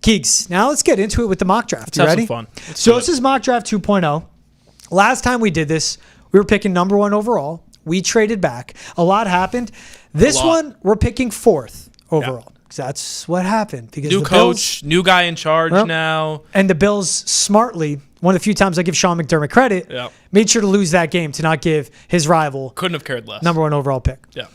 Keeks, now let's get into it with the mock draft. You ready? Fun. So this is mock draft 2.0. Last time we did this, we were picking number 1 overall. We traded back. A lot happened. This one, we're picking 4th overall. Yeah. That's what happened. Because new coach, new guy in charge now. And the Bills smartly, one of the few times I give Sean McDermott credit, made sure to lose that game to not give his rival couldn't have cared less. number 1 overall pick. Yeah.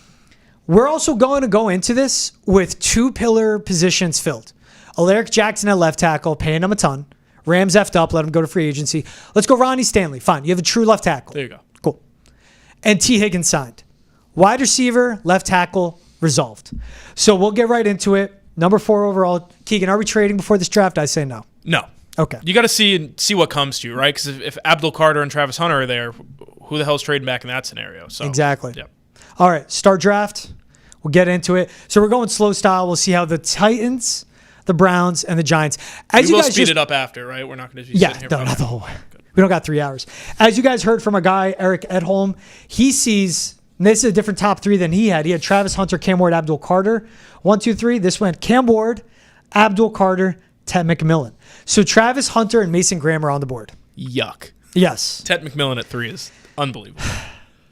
We're also going to go into this with 2 pillar positions filled. Alaric Jackson at left tackle, paying him a ton. Rams effed up, let him go to free agency. Let's go Ronnie Stanley. Fine. You have a true left tackle. There you go. Cool. And T. Higgins signed. Wide receiver, left tackle, resolved. So we'll get right into it. Number 4 overall. Keegan, are we trading before this draft? I say no. No. Okay. You got to see what comes to you, right? Because if Abdul Carter and Travis Hunter are there, who the hell's trading back in that scenario? So exactly. Yep. All right. Start draft. We'll get into it. So we're going slow style. We'll see how the Titans, the Browns, and the Giants. We will speed it up after, right? We're not going to be sitting here. No, not the whole way. We don't got 3 hours. As you guys heard from our guy, Eric Edholm, he sees, and this is a different top 3 than he had. He had Travis Hunter, Cam Ward, Abdul Carter. 1, 2, 3. This went Cam Ward, Abdul Carter, Ted McMillan. So Travis Hunter and Mason Graham are on the board. Yuck. Yes. Ted McMillan at 3 is unbelievable.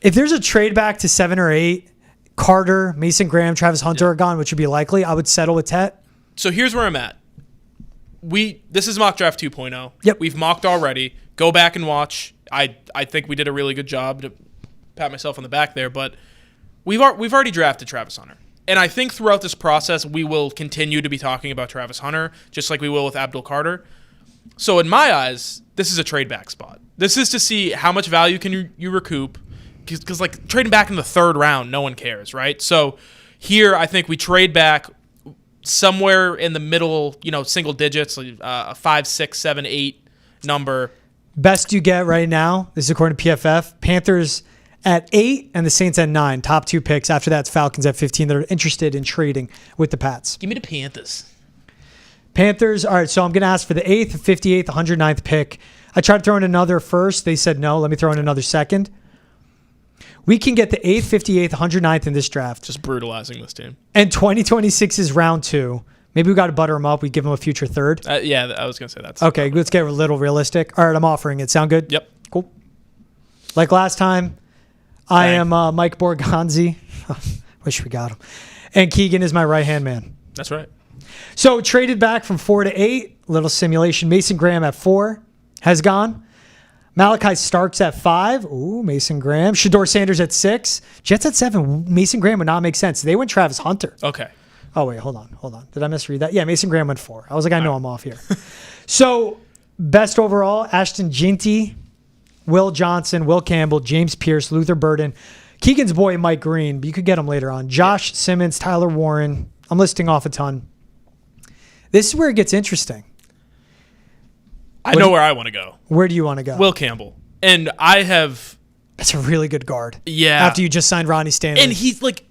If there's a trade back to 7 or 8, Carter, Mason Graham, Travis Hunter are gone, which would be likely, I would settle with Ted. So here's where I'm at. This is mock draft 2.0. Yep. We've mocked already. Go back and watch. I think we did a really good job, to pat myself on the back there, but we've already drafted Travis Hunter. And I think throughout this process, we will continue to be talking about Travis Hunter, just like we will with Abdul Carter. So in my eyes, this is a trade back spot. This is to see how much value can you recoup, because like trading back in the 3rd round, no one cares, right? So here, I think we trade back somewhere in the middle, single digits, a 5, 6, 7, 8 number. Best you get right now, this is according to PFF, Panthers at 8 and the Saints at 9. Top 2 picks. After that, it's Falcons at 15. They're interested in trading with the Pats. Give me the Panthers. Panthers, all right, so I'm going to ask for the 8th, 58th, 109th pick. I tried to throw in another first. They said no. Let me throw in another second. We can get the 8th, 58th, 109th in this draft. Just brutalizing this team. And 2026 is round 2. Maybe we got to butter them up. We give them a future 3rd. Yeah, I was going to say that. Okay, let's get a little realistic. All right, I'm offering it. Sound good? Yep. Cool. Like last time, I am Mike Borgonzi. Wish we got him. And Keegan is my right-hand man. That's right. So traded back from 4 to 8. Little simulation. Mason Graham at 4 has gone. Malachi Starks at 5. Ooh, Mason Graham. Shador Sanders at 6. Jets at 7. Mason Graham would not make sense. They went Travis Hunter. Okay. Oh, wait, hold on. Did I misread that? Yeah, Mason Graham went 4. I was like, I know I'm off here. So, best overall, Ashton Ginty, Will Johnson, Will Campbell, James Pierce, Luther Burden, Keegan's boy, Mike Green, but you could get him later on. Josh Simmons, Tyler Warren. I'm listing off a ton. This is where it gets interesting. I know where I want to go. Where do you want to go? Will Campbell. And I have... That's a really good guard. Yeah. After you just signed Ronnie Stanley. And he's like...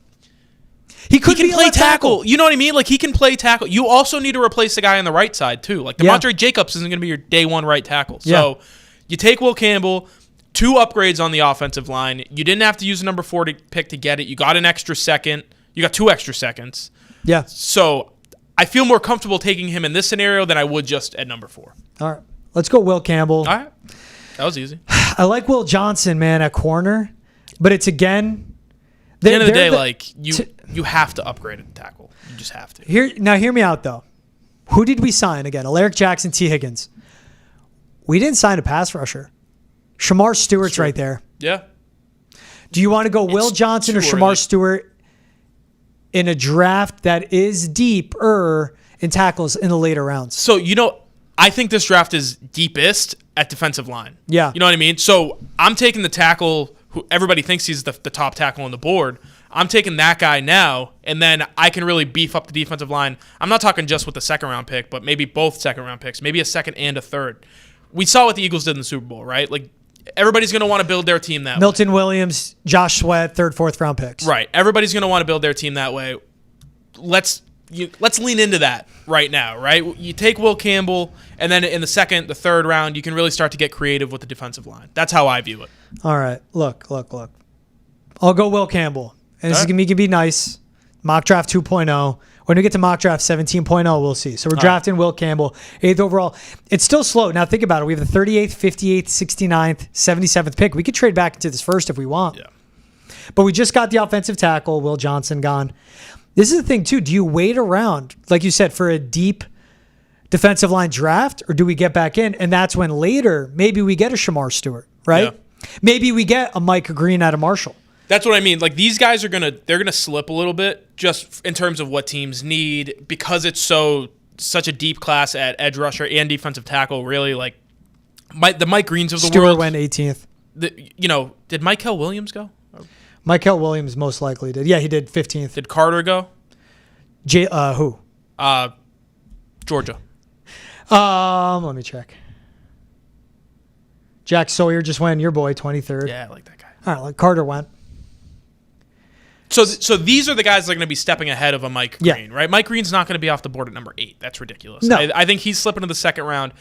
He can play tackle. You know what I mean? Like, he can play tackle. You also need to replace the guy on the right side, too. Like, DeMontre Jacobs isn't going to be your day 1 right tackle. So, you take Will Campbell, 2 upgrades on the offensive line. You didn't have to use a number 4 pick to get it. You got an extra second. You got 2 extra seconds. Yeah. So, I feel more comfortable taking him in this scenario than I would just at number 4. All right. Let's go Will Campbell. All right. That was easy. I like Will Johnson, man, at corner. But it's, again... At the end of the day, you have to upgrade at tackle. You just have to. Now, hear me out, though. Who did we sign again? Alaric Jackson, T. Higgins. We didn't sign a pass rusher. Shamar Stewart's right there. Yeah. Do you want to go Will Johnson or Shamar Stewart in a draft that is deeper in tackles in the later rounds? So, I think this draft is deepest at defensive line. Yeah. You know what I mean? So, I'm taking the tackle who everybody thinks he's the top tackle on the board. I'm taking that guy now, and then I can really beef up the defensive line. I'm not talking just with the 2nd-round pick, but maybe both 2nd-round picks, maybe a 2nd and a 3rd. We saw what the Eagles did in the Super Bowl, right? Like, everybody's going to want to build their team that way. Milton Williams, Josh Sweat, 3rd, 4th-round picks. Right. Everybody's going to want to build their team that way. Let's lean into that right now, right? You take Will Campbell, and then in the 2nd, the 3rd round, you can really start to get creative with the defensive line. That's how I view it. All right. Look. I'll go Will Campbell. And this is going to be nice. Mock draft 2.0. When we get to mock draft 17.0, we'll see. So we're drafting Will Campbell, 8th overall. It's still slow. Now think about it. We have the 38th, 58th, 69th, 77th pick. We could trade back into this first if we want. Yeah. But we just got the offensive tackle, Will Johnson, gone. This is the thing, too. Do you wait around, like you said, for a deep defensive line draft, or do we get back in? And that's when later, maybe we get a Shamar Stewart, right? Yeah. Maybe we get a Micah Green out of Marshall. That's what I mean. Like, these guys they're gonna slip a little bit just in terms of what teams need because it's such a deep class at edge rusher and defensive tackle. Really, like the Mike Greens of the Stewart world went 18th. Did Michael Williams go? Michael Williams most likely did. Yeah, he did 15th. Did Carter go? Who? Georgia. Let me check. Jack Sawyer just went. Your boy, 23rd. Yeah, I like that guy. All right, like Carter went. So these are the guys that are going to be stepping ahead of a Mike Green, right? Mike Green's not going to be off the board at number 8. That's ridiculous. No. I think he's slipping to the second round.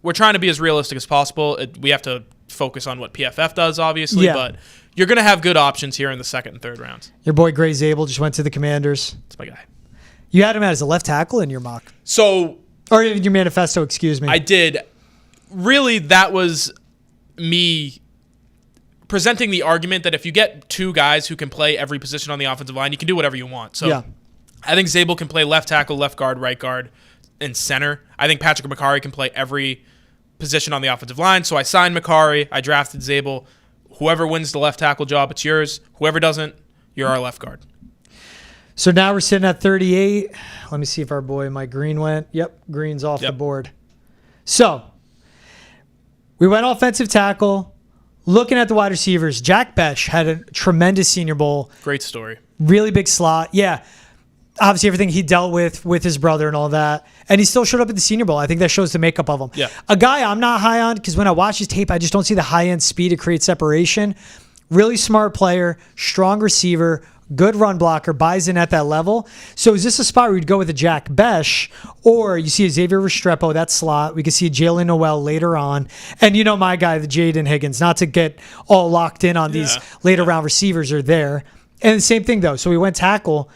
We're trying to be as realistic as possible. We have to focus on what PFF does, obviously, but you're going to have good options here in the second and third rounds. Your boy Gray Zabel just went to the Commanders. That's my guy. You had him as a left tackle in your mock. Or in your manifesto, excuse me. I did. Really, that was me presenting the argument that if you get two guys who can play every position on the offensive line, you can do whatever you want. So I think Zabel can play left tackle, left guard, right guard, and center. I think Patrick McCarry can play every position on the offensive line. So I signed McCarry. I drafted Zabel. Whoever wins the left tackle job, it's yours. Whoever doesn't, you're our left guard. So now we're sitting at 38. Let me see if our boy Mike Green went. Yep, Green's off the board. So we went offensive tackle. Looking at the wide receivers, Jack Besh had a tremendous Senior Bowl. Great story. Really big slot. Yeah. Obviously, everything he dealt with his brother and all that. And he still showed up at the Senior Bowl. I think that shows the makeup of him. Yeah. A guy I'm not high on because when I watch his tape, I just don't see the high-end speed to create separation. Really smart player, strong receiver, good run blocker, buys in at that level. So is this a spot where you'd go with a Jack Besh, or you see a Xavier Restrepo, that slot? We could see a Jalen Noel later on. And you know my guy, the Jaden Higgins, not to get all locked in on these later round receivers are there. And the same thing, though. So we went tackle.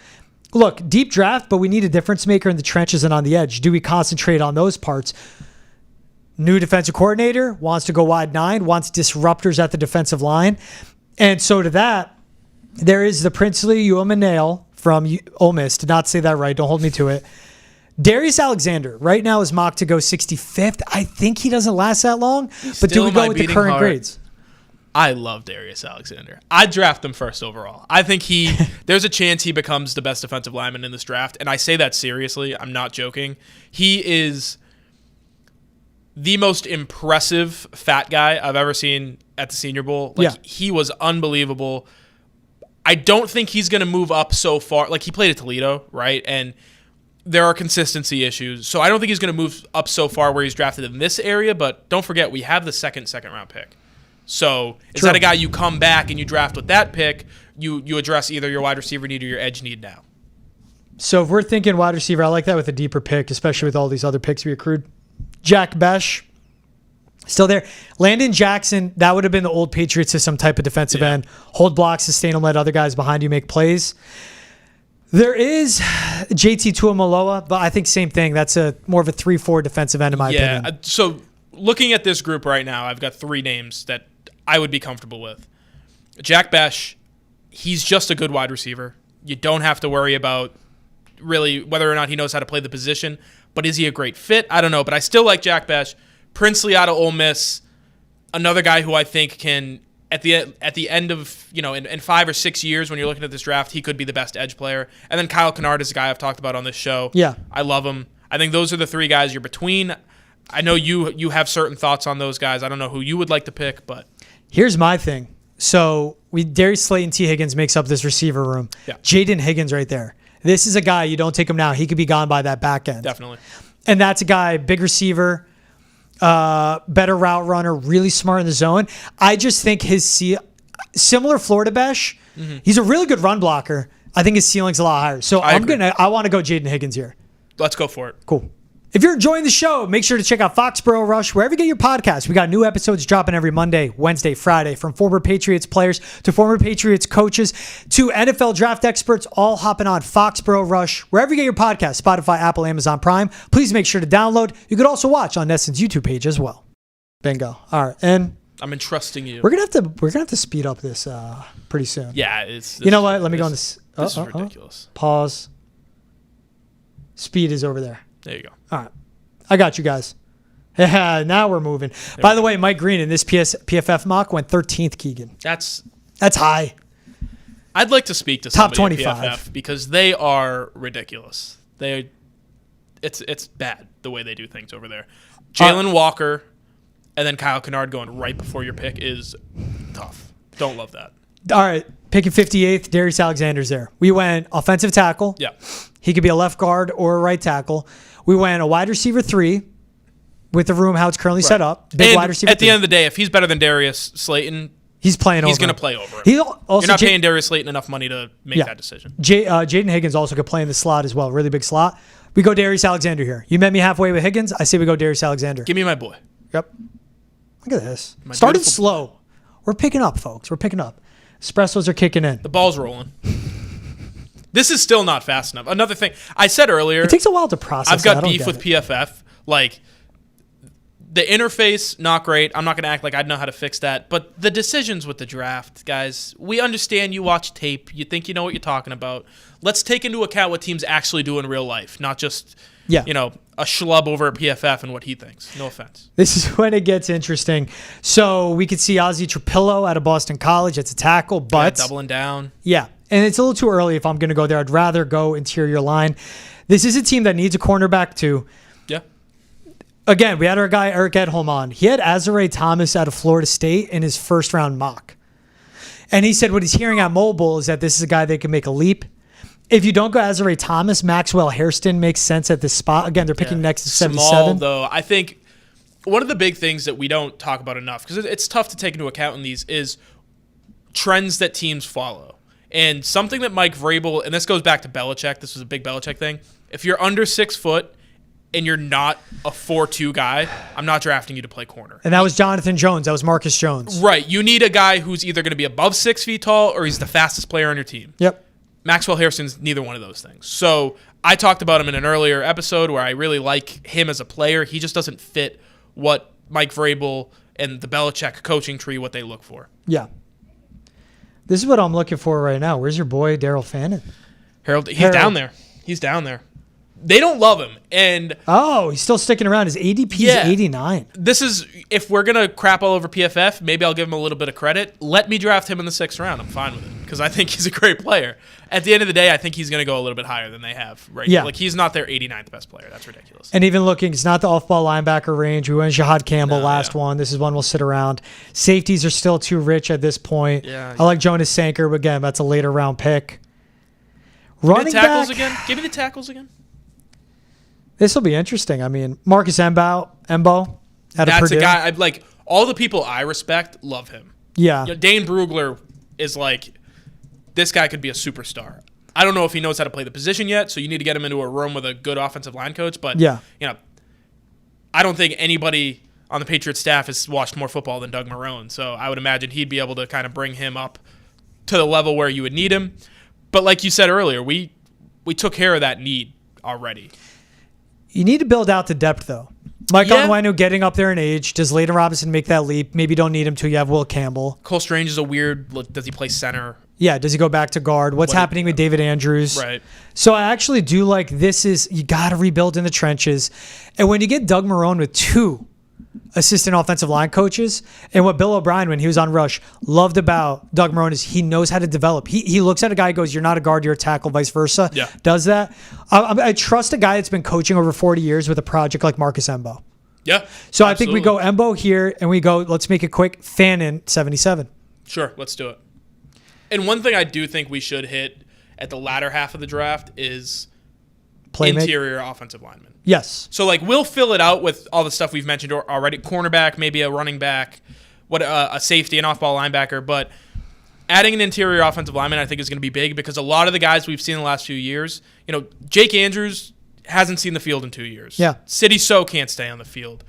Look, deep draft, but we need a difference maker in the trenches and on the edge. Do we concentrate on those parts? New defensive coordinator, wants to go wide 9, wants disruptors at the defensive line. And so to that, there is the Princely Uomanale from Ole Miss. Did not say that right. Don't hold me to it. Darius Alexander right now is mocked to go 65th. I think he doesn't last that long. But do we go with the current grades? I love Darius Alexander. I'd draft him first overall. I think there's a chance he becomes the best defensive lineman in this draft. And I say that seriously. I'm not joking. He is the most impressive fat guy I've ever seen at the Senior Bowl. He was unbelievable. I don't think he's going to move up so far. Like, he played at Toledo, right? And there are consistency issues. So I don't think he's going to move up so far where he's drafted in this area. But don't forget, we have the second round pick. So is that a guy you come back and you draft with that pick, you address either your wide receiver need or your edge need now? So if we're thinking wide receiver, I like that with a deeper pick, especially with all these other picks we accrued. Jack Besh, still there. Landon Jackson, that would have been the old Patriot system type of defensive end. Hold blocks, sustain them, let other guys behind you make plays. There is JT Tuamaloa, but I think same thing. That's more of a 3-4 defensive end in my opinion. Yeah, so looking at this group right now, I've got 3 names that I would be comfortable with. Jack Besh, he's just a good wide receiver. You don't have to worry about really whether or not he knows how to play the position, but is he a great fit? I don't know, but I still like Jack Besh. Princely out of Ole Miss, another guy who I think can, at the end of, in 5 or 6 years when you're looking at this draft, he could be the best edge player. And then Kyle Kennard is a guy I've talked about on this show. Yeah. I love him. I think those are the 3 guys you're between. I know you have certain thoughts on those guys. I don't know who you would like to pick, but here's my thing. So Darius Slayton, T. Higgins makes up this receiver room. Yeah. Jaden Higgins right there. This is a guy, you don't take him now, he could be gone by that back end. Definitely. And that's a guy, big receiver, better route runner, really smart in the zone. I just think similar Florida Besh, he's a really good run blocker. I think his ceiling's a lot higher. So I want to go Jaden Higgins here. Let's go for it. Cool. If you're enjoying the show, make sure to check out Foxborough Rush wherever you get your podcasts. We got new episodes dropping every Monday, Wednesday, Friday, from former Patriots players to former Patriots coaches to NFL draft experts, all hopping on Foxborough Rush wherever you get your podcasts, Spotify, Apple, Amazon Prime. Please make sure to download. You could also watch on Neston's YouTube page as well. Bingo. All right, and I'm entrusting you. we're gonna have to speed up this pretty soon. Yeah, you know what? Let me go on this. This is ridiculous. Pause. Speed is over there. There you go. All right. I got you guys. Yeah, now we're moving. By the way, Mike Green in this PFF mock went 13th, Keegan. That's high. I'd like to speak to Top somebody 25 at PFF because they are ridiculous. It's bad the way they do things over there. Jalen Walker and then Kyle Kennard going right before your pick is tough. Don't love that. All right. Picking 58th, Darius Alexander's there. We went offensive tackle. Yeah. He could be a left guard or a right tackle. We went a wide receiver 3 with the room how it's currently set up. Big wide receiver at the end of the day, if he's better than Darius Slayton, he's going to play over him. You're not paying Darius Slayton enough money to make that decision. Jaden Higgins also could play in the slot as well. Really big slot. We go Darius Alexander here. You met me halfway with Higgins. I say we go Darius Alexander. Give me my boy. Yep. Look at this. Started slow. We're picking up, folks. We're picking up. Espressos are kicking in. The ball's rolling. This is still not fast enough. Another thing I said earlier. It takes a while to process. I've got beef with PFF. Like, the interface, not great. I'm not going to act like I know how to fix that. But the decisions with the draft, guys, we understand you watch tape. You think you know what you're talking about. Let's take into account what teams actually do in real life, not just, a schlub over at PFF and what he thinks. No offense. This is when it gets interesting. So we could see Ozzie Trapillo out of Boston College. It's a tackle, but doubling down. Yeah. And it's a little too early if I'm going to go there. I'd rather go interior line. This is a team that needs a cornerback too. Yeah. Again, we had our guy Eric Edholm on. He had Azare Thomas out of Florida State in his first round mock. And he said what he's hearing at Mobile is that this is a guy that can make a leap. If you don't go Azare Thomas, Maxwell Hairston makes sense at this spot. Again, they're picking next to 77. Small, though. I think one of the big things that we don't talk about enough, because it's tough to take into account in these, is trends that teams follow. And something that Mike Vrabel, and this goes back to Belichick, this was a big Belichick thing. If you're under 6 foot and you're not a 4-2 guy, I'm not drafting you to play corner. And that was Jonathan Jones. That was Marcus Jones. Right. You need a guy who's either going to be above 6 feet tall or he's the fastest player on your team. Yep. Maxwell Hairston's neither one of those things. So I talked about him in an earlier episode where I really like him as a player. He just doesn't fit what Mike Vrabel and the Belichick coaching tree, what they look for. Yeah. This is what I'm looking for right now. Where's your boy, Daryl Fannin? Harold, down there. He's down there. They don't love him. And he's still sticking around. His ADP is 89. This is, if we're going to crap all over PFF, maybe I'll give him a little bit of credit. Let me draft him in the 6th round. I'm fine with it because I think he's a great player. At the end of the day, I think he's going to go a little bit higher than they have right now. Like, he's not their 89th best player. That's ridiculous. And even looking, it's not the off-ball linebacker range. We went Shahad Campbell last one. This is one we'll sit around. Safeties are still too rich at this point. Yeah. I like Jonas Sanker, but again, that's a later round pick. Running tackles again. Give me the tackles again. This will be interesting. I mean, Marcus Embo out of Purdue. That's a guy. Like, all the people I respect love him. Yeah. Dane Brugler is like, this guy could be a superstar. I don't know if he knows how to play the position yet, so you need to get him into a room with a good offensive line coach. But, I don't think anybody on the Patriots staff has watched more football than Doug Marrone. So I would imagine he'd be able to kind of bring him up to the level where you would need him. But like you said earlier, we took care of that need already. You need to build out the depth, though. Mike Onwenu getting up there in age. Does Layden Robinson make that leap? Maybe you don't need him till you have Will Campbell. Cole Strange is a weird. Does he play center? Yeah. Does he go back to guard? What's happening with David Andrews? Right. So I actually do like this is you got to rebuild in the trenches. And when you get Doug Marrone with 2 assistant offensive line coaches, and what Bill O'Brien, when he was on Rush, loved about Doug Marrone is he knows how to develop. He looks at a guy and goes, you're not a guard, you're a tackle, vice versa. Yeah. Does that. I trust a guy that's been coaching over 40 years with a project like Marcus Embo. Yeah. So absolutely. I think we go Embo here, and we go, let's make it quick, Fannin, 77. Sure, let's do it. And one thing I do think we should hit at the latter half of the draft is interior offensive linemen. Yes. So, we'll fill it out with all the stuff we've mentioned already. Cornerback, maybe a running back, a safety, an off-ball linebacker. But adding an interior offensive lineman, I think, is going to be big because a lot of the guys we've seen in the last few years, Jake Andrews, hasn't seen the field in 2 years. Yeah. City So can't stay on the field.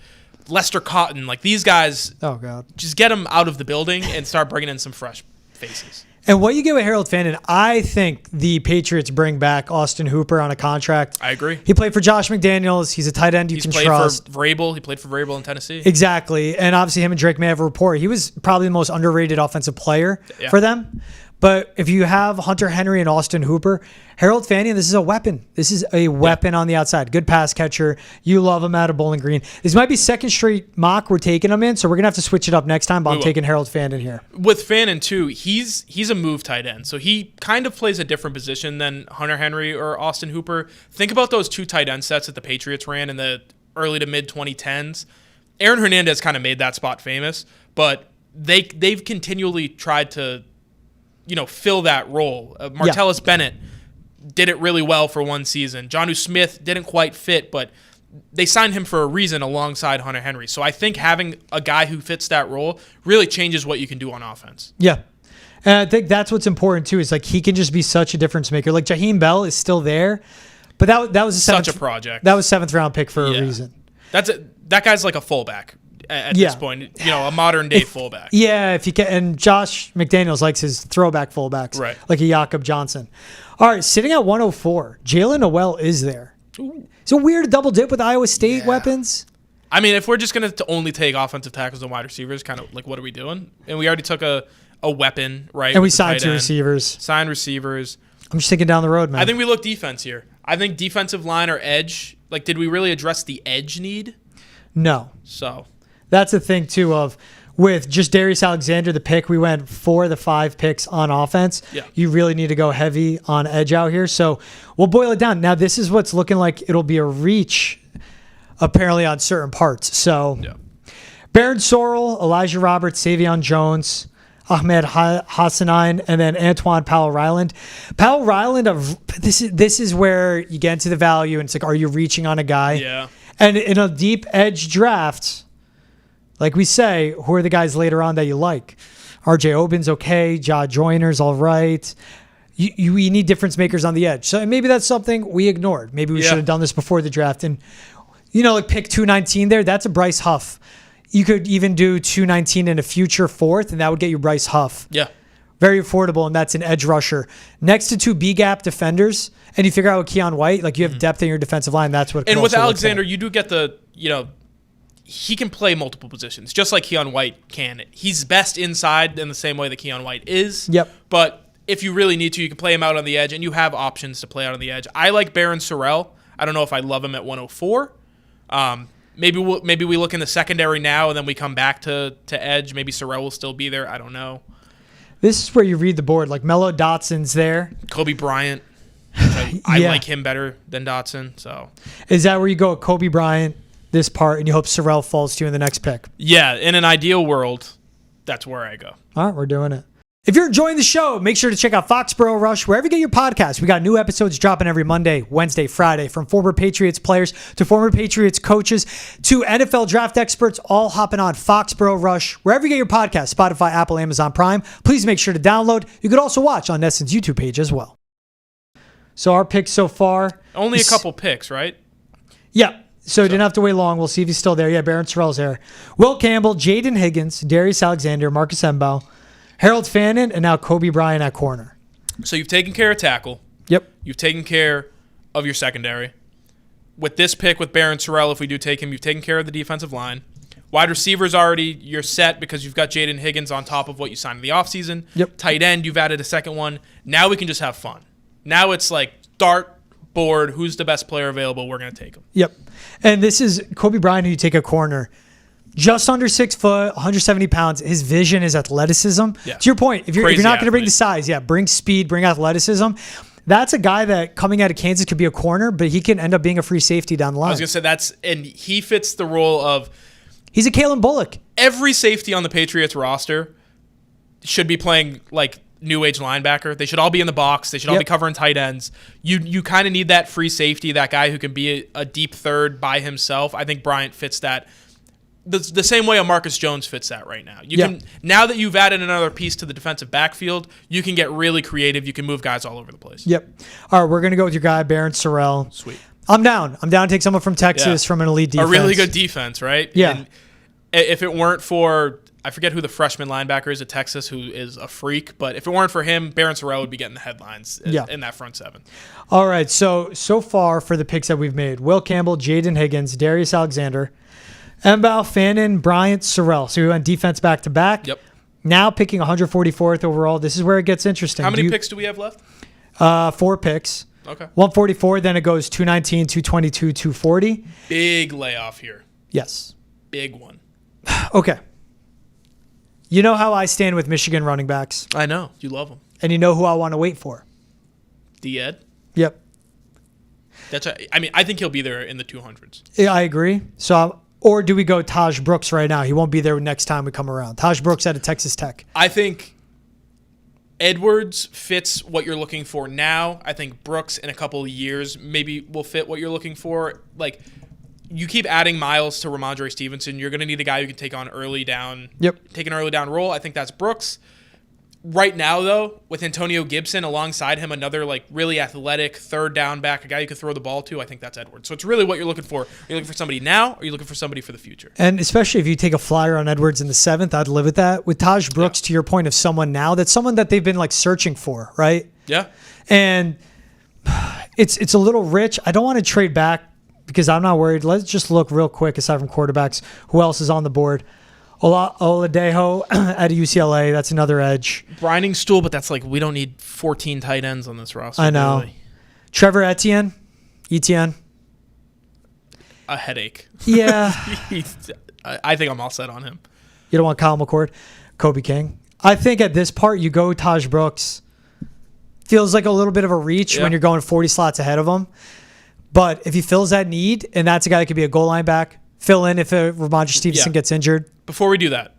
Lester Cotton, like these guys, Oh, God. just get them out of the building and start bringing in some fresh faces. And what you get with Harold Fannin, I think the Patriots bring back Austin Hooper on a contract. I agree. He played for Josh McDaniels. He's a tight end you can trust. For Vrabel. He played for Vrabel in Tennessee. Exactly. And obviously him and Drake may have a rapport. He was probably the most underrated offensive player for them. But if you have Hunter Henry and Austin Hooper, Harold Fannin, this is a weapon. This is a weapon on the outside. Good pass catcher. You love him out of Bowling Green. This might be second straight mock we're taking him in, so we're going to have to switch it up next time, but I'm taking Harold Fannin here. With Fannin, too, he's a move tight end. So he kind of plays a different position than Hunter Henry or Austin Hooper. Think about those two tight end sets that the Patriots ran in the early to mid-2010s. Aaron Hernandez kind of made that spot famous, but they've continually tried to fill that role. Martellus Bennett did it really well for one season. Jonnu Smith didn't quite fit, but they signed him for a reason alongside Hunter Henry. So I think having a guy who fits that role really changes what you can do on offense. Yeah. And I think that's what's important, too, is like he can just be such a difference maker. Like Jaheim Bell is still there, but that was such a project. That was 7th round pick for a reason. That guy's like a fullback at this point, a modern day fullback. Yeah, if you can, and Josh McDaniels likes his throwback fullbacks, right? Like a Jakob Johnson. All right, sitting at 104, Jalen Noel is there. Ooh. It's a weird double dip with Iowa State weapons. I mean, if we're just going to only take offensive tackles and wide receivers, kind of like what are we doing? And we already took a weapon, right? And we signed 2 receivers. Signed receivers. I'm just thinking down the road, man. I think we look defense here. I think defensive line or edge. Like, did we really address the edge need? No. So that's the thing, too, of with just Darius Alexander, the pick, we went 4 of the 5 picks on offense. Yeah. You really need to go heavy on edge out here. So we'll boil it down. Now, this is what's looking like it'll be a reach, apparently, on certain parts. So Baron Sorrell, Elijah Roberts, Savion Jones, Ahmed Hassanein, and then Antoine Powell-Ryland. Powell-Ryland, this is where you get into the value, and it's like, are you reaching on a guy? Yeah. And in a deep edge draft, like we say, who are the guys later on that you like? RJ Obin's okay. Ja Joyner's all right. You need difference makers on the edge. So maybe that's something we ignored. Maybe we should have done this before the draft. And, like pick 219 there, that's a Bryce Huff. You could even do 219 in a future 4th, and that would get you Bryce Huff. Yeah. Very affordable, and that's an edge rusher. Next to 2 B-gap defenders, and you figure out with Keon White, like you have depth in your defensive line. That's what. And with Alexander, you do get the, he can play multiple positions, just like Keon White can. He's best inside in the same way that Keon White is. Yep. But if you really need to, you can play him out on the edge, and you have options to play out on the edge. I like Baron Sorrell. I don't know if I love him at 104. Maybe we look in the secondary now, and then we come back to edge. Maybe Sorrell will still be there. I don't know. This is where you read the board. Like Mello Dotson's there. Kobe Bryant. I like him better than Dotson. So is that where you go with Kobe Bryant, this part, and you hope Sorrell falls to you in the next pick? Yeah, in an ideal world, that's where I go. All right, we're doing it. If you're enjoying the show, make sure to check out Foxborough Rush wherever you get your podcasts. We got new episodes dropping every Monday, Wednesday, Friday, from former Patriots players to former Patriots coaches to NFL draft experts, all hopping on Foxborough Rush wherever you get your podcasts, Spotify, Apple, Amazon Prime. Please make sure to download. You could also watch on Neston's YouTube page as well. So our picks so far. Only a couple picks, right? Yeah. So didn't have to wait long. We'll see if he's still there. Yeah, Baron Sorrell's there. Will Campbell, Jaden Higgins, Darius Alexander, Marcus Embaugh, Harold Fannin, and now Kobe Bryant at corner. So you've taken care of tackle. Yep. You've taken care of your secondary. With this pick with Baron Sorrell, if we do take him, you've taken care of the defensive line. Wide receivers already, you're set because you've got Jaden Higgins on top of what you signed in the offseason. Yep. Tight end, you've added a second one. Now we can just have fun. Now it's like dart board, who's the best player available, we're going to take him. Yep. And this is Kobe Bryant, who you take a corner. Just under 6 foot, 170 pounds. His vision is athleticism. Yeah. To your point, if you're not going to bring the size, bring speed, bring athleticism. That's a guy that coming out of Kansas could be a corner, but he can end up being a free safety down the line. I was going to say and he fits the role of. He's a Kalen Bullock. Every safety on the Patriots roster should be playing like new age linebacker. They should all be in the box. They should all be covering tight ends. You kind of need that free safety, that guy who can be a deep third by himself. I think Bryant fits that. The same way a Marcus Jones fits that right now. You can now that you've added another piece to the defensive backfield, you can get really creative. You can move guys all over the place. Yep. All right, we're going to go with your guy, Baron Sorrell. Sweet. I'm down. I'm down to take someone from Texas from an elite defense. A really good defense, right? Yeah. And if it weren't for, I forget who the freshman linebacker is at Texas, who is a freak, but if it weren't for him, Barron Sorrell would be getting the headlines in that front seven. All right, so far for the picks that we've made, Will Campbell, Jaden Higgins, Darius Alexander, Mbao, Fannin, Bryant, Sorrell. So we went defense back-to-back. Yep. Now picking 144th overall. This is where it gets interesting. How many picks do we have left? 4 picks. Okay. 144, then it goes 219, 222, 240. Big layoff here. Yes. Big one. Okay. You know how I stand with Michigan running backs. I know. You love them. And you know who I want to wait for. D-Ed? Yep. I think he'll be there in the 200s. Yeah, I agree. So, or do we go Taj Brooks right now? He won't be there next time we come around. Taj Brooks out of Texas Tech. I think Edwards fits what you're looking for now. I think Brooks in a couple of years maybe will fit what you're looking for. Like, you keep adding miles to Ramondre Stevenson, you're going to need a guy who can take on early down. Yep. Take an early down role. I think that's Brooks. Right now, though, with Antonio Gibson alongside him, another like really athletic third down back, a guy you could throw the ball to, I think that's Edwards. So it's really what you're looking for. Are you looking for somebody now, or are you looking for somebody for the future? And especially if you take a flyer on Edwards in the 7th, I'd live with that. With Taj Brooks, to your point of someone now, that's someone that they've been like searching for, right? Yeah. And it's a little rich. I don't want to trade back because I'm not worried. Let's just look real quick, aside from quarterbacks, who else is on the board. Oladejo out of UCLA. That's another edge. Brining Stool, but that's like we don't need 14 tight ends on this roster. I know. Really. Trevor Etienne. A headache. Yeah. I think I'm all set on him. You don't want Kyle McCord. Kobe King. I think at this part, you go Taj Brooks. Feels like a little bit of a reach when you're going 40 slots ahead of him. But if he fills that need, and that's a guy that could be a goal line back, fill in if Ramondre Stevenson gets injured. Before we do that,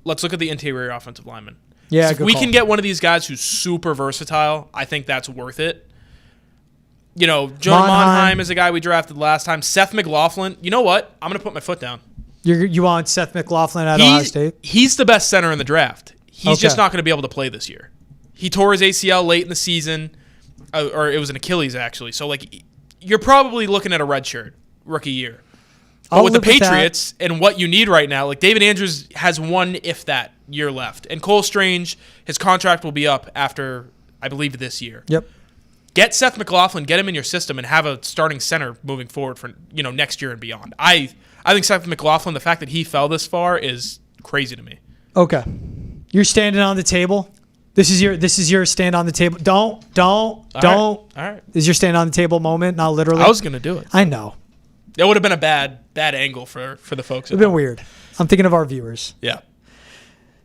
let's look at the interior offensive lineman. Yeah, if we can get one of these guys who's super versatile, I think that's worth it. You know, Jonah Monheim is a guy we drafted last time. Seth McLaughlin. You know what? I'm going to put my foot down. You want Seth McLaughlin at Ohio State? He's the best center in the draft. He's just not going to be able to play this year. He tore his ACL late in the season, or it was an Achilles, actually. So, like, you're probably looking at a redshirt rookie year. But with the Patriots and what you need right now, like David Andrews has one, if that, year left. And Cole Strange, his contract will be up after, I believe, this year. Yep. Get Seth McLaughlin, get him in your system, and have a starting center moving forward for next year and beyond. I think Seth McLaughlin, the fact that he fell this far is crazy to me. Okay. You're standing on the table. This is your stand on the table. Don't. All right. This is your stand on the table moment, not literally. I was going to do it. I know. It would have been a bad angle for the folks. It would have been weird. I'm thinking of our viewers. Yeah.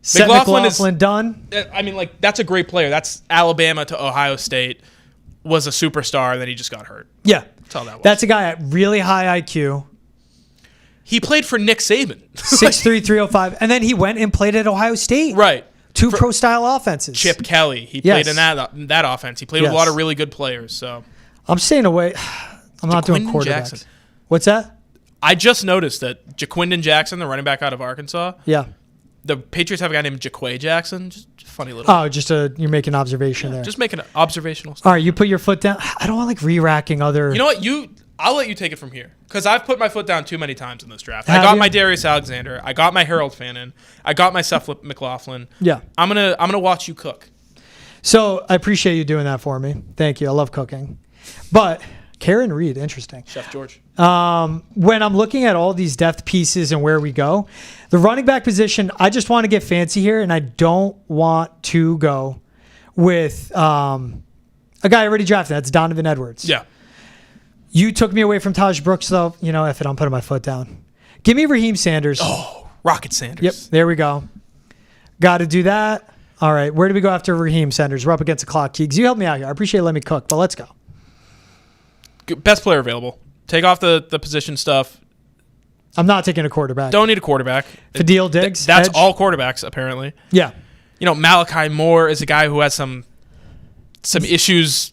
Seth McLaughlin done. I mean, like, that's a great player. That's Alabama to Ohio State. Was a superstar, and then he just got hurt. Yeah. That's all that was. That's a guy at really high IQ. He played for Nick Saban. 6'3", 305. And then he went and played at Ohio State. Right. Two pro-style offenses. Chip Kelly. He played in that offense. He played with a lot of really good players. So I'm staying away. I'm not doing quarterbacks. Jackson. What's that? I just noticed that Jaquindon Jackson, the running back out of Arkansas. Yeah. The Patriots have a guy named Jaquay Jackson. Just funny little. Oh, you're making an observation there. Just making an observational stuff. All right, you put your foot down. I don't want like re-racking other. You know what? I'll let you take it from here because I've put my foot down too many times in this draft. I got my Darius Alexander. I got my Harold Fannin. I got my Seth McLaughlin. Yeah. I'm gonna watch you cook. So I appreciate you doing that for me. Thank you. I love cooking. But Karen Reed, interesting. Chef George. When I'm looking at all these depth pieces and where we go, the running back position, I just want to get fancy here, and I don't want to go with a guy I already drafted. That's Donovan Edwards. Yeah. You took me away from Taj Brooks, though. You know, I'm putting my foot down. Give me Raheem Sanders. Oh, Rocket Sanders. Yep, there we go. Got to do that. All right, where do we go after Raheem Sanders? We're up against the clock, Keegs. You helped me out here. I appreciate you letting me cook, but let's go. Best player available. Take off the position stuff. I'm not taking a quarterback. Don't need a quarterback. Fadil Diggs. That's edge. all quarterbacks, apparently. Yeah. You know, Malachi Moore is a guy who has some issues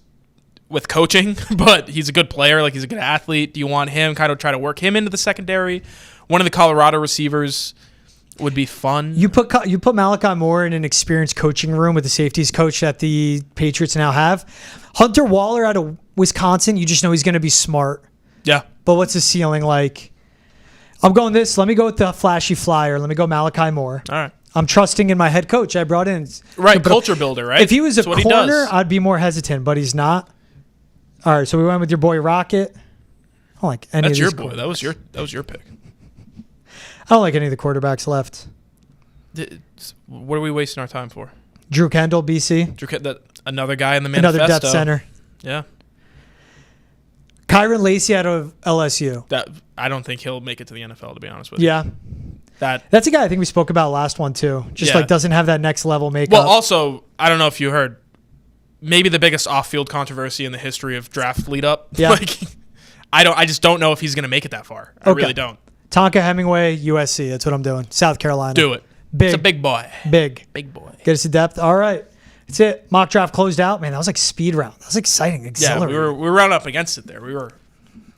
with coaching, but he's a good player. Like, he's a good athlete. Do you want him? Kind of try to work him into the secondary. One of the Colorado receivers would be fun. You put Malachi Moore in an experienced coaching room with the safeties coach that the Patriots now have. Hunter Waller out of Wisconsin, you just know he's going to be smart. Yeah. But what's his ceiling like? I'm going this. Let me go with the flashy flyer. Let me go Malachi Moore. All right. I'm trusting in my head coach I brought in. Right, culture builder, right? If he was a That's what he corner, does. I'd be more hesitant, but he's not. All right, so we went with your boy Rocket. I don't like any That's of your these boy. quarterbacks. That was your pick. I don't like any of the quarterbacks left. What are we wasting our time for? Drew Kendall, BC. Another guy in the manifesto. Another depth center. Yeah. Kyron Lacey out of LSU. I don't think he'll make it to the NFL, to be honest with you. Yeah. That's a guy I think we spoke about last one too. Just Yeah. like doesn't have that next level makeup. Well, also, I don't know if you heard, maybe the biggest off-field controversy in the history of draft lead-up. Yeah. Like, I just don't know if he's going to make it that far. I really don't. Tonka Hemingway, USC. That's what I'm doing. South Carolina. Do it. Big. It's a big boy. Big. Big boy. Get us to depth. All right. That's it. Mock draft closed out. Man, that was like speed round. That was exciting. Yeah, Exhilarating. we were running up against it there. We were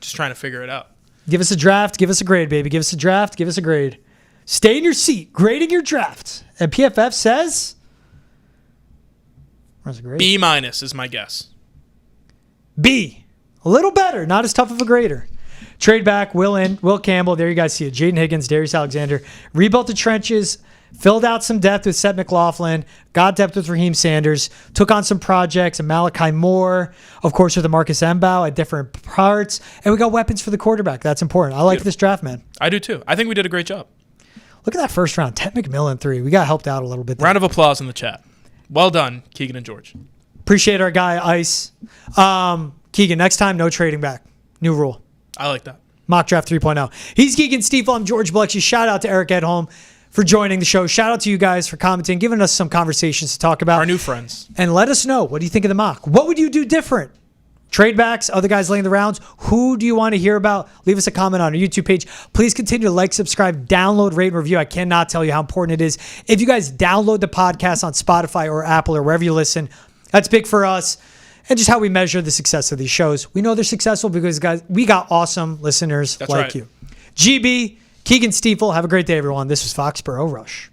just trying to figure it out. Give us a draft. Give us a grade, baby. Give us a draft. Give us a grade. Stay in your seat. Grading your draft. And PFF says... Where's the grade? B- is my guess. B. A little better. Not as tough of a grader. Trade back. Will Campbell. There you guys see it. Jaden Higgins. Darius Alexander. Rebuilt the trenches. Filled out some depth with Seth McLaughlin. Got depth with Raheem Sanders. Took on some projects. And Malachi Moore. Of course, with the Marcus Mbow at different parts. And we got weapons for the quarterback. That's important. I like this draft, man. I do too. I think we did a great job. Look at that first round. Ted McMillan 3. We got helped out a little bit there. Round of applause in the chat. Well done, Keegan and George. Appreciate our guy, Ice. Keegan, next time, no trading back. New rule. I like that. Mock Draft 3.0. He's Keagan Stiefel. I'm George Balekji. Shout out to Eric at home for joining the show. Shout out to you guys for commenting, giving us some conversations to talk about. Our new friends. And let us know, what do you think of the mock? What would you do different? Trade backs, other guys laying the rounds. Who do you want to hear about? Leave us a comment on our YouTube page. Please continue to like, subscribe, download, rate, and review. I cannot tell you how important it is. If you guys download the podcast on Spotify or Apple or wherever you listen, that's big for us. And just how we measure the success of these shows. We know they're successful because, guys, we got awesome listeners like you. GB, Keagan Stiefel. Have a great day, everyone. This was Foxborough Rush.